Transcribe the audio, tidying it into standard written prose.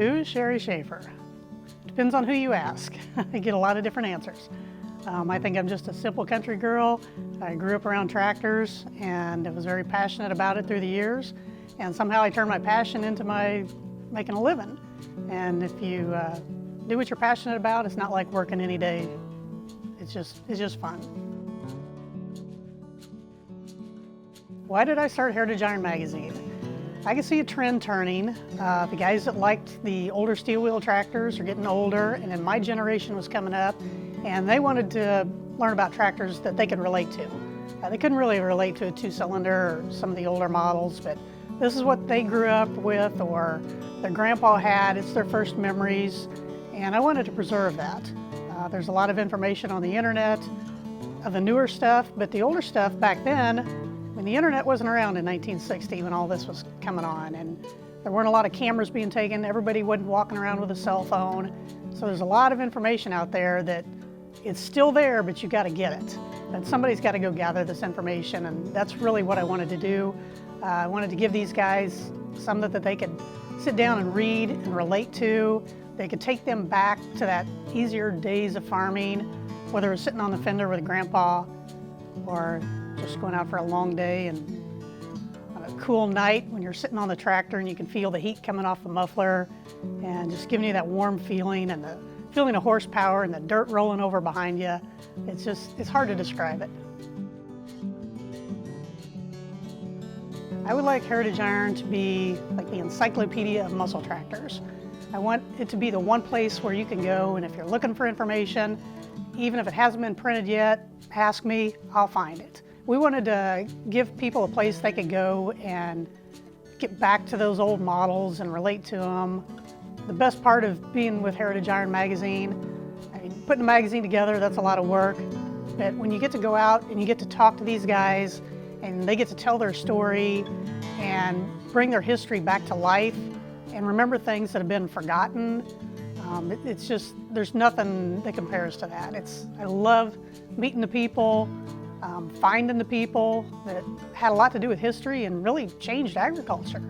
Who is Sherry Schaefer? Depends on who you ask. I get a lot of different answers. I think I'm just a simple country girl. I grew up around tractors and I was very passionate about it through the years. And somehow I turned my passion into my making a living. And if you do what you're passionate about, it's not like working any day. It's just fun. Why did I start Heritage Iron Magazine? I can see a trend turning. The guys that liked the older steel wheel tractors are getting older, and then my generation was coming up, and they wanted to learn about tractors that they could relate to. They couldn't really relate to a two-cylinder or some of the older models, but this is what they grew up with or their grandpa had. It's their first memories, and I wanted to preserve that. There's a lot of information on the internet of the newer stuff, but the older stuff back then, when the internet wasn't around in 1960 when all this was coming on, and there weren't a lot of cameras being taken, everybody wasn't walking around with a cell phone. So there's a lot of information out there that it's still there, but you got to get it. And somebody's got to go gather this information, and that's really what I wanted to do. I wanted to give these guys something that they could sit down and read and relate to. They could take them back to that easier days of farming, whether it was sitting on the fender with grandpa or just going out for a long day and on a cool night when you're sitting on the tractor and you can feel the heat coming off the muffler and just giving you that warm feeling and the feeling of horsepower and the dirt rolling over behind you. It's hard to describe it. I would like Heritage Iron to be like the encyclopedia of muscle tractors. I want it to be the one place where you can go, and if you're looking for information, even if it hasn't been printed yet, ask me, I'll find it. We wanted to give people a place they could go and get back to those old models and relate to them. The best part of being with Heritage Iron Magazine, I mean, putting a magazine together, that's a lot of work, but when you get to go out and you get to talk to these guys and they get to tell their story and bring their history back to life and remember things that have been forgotten, it's just, there's nothing that compares to that. I love meeting the people, finding the people that had a lot to do with history and really changed agriculture.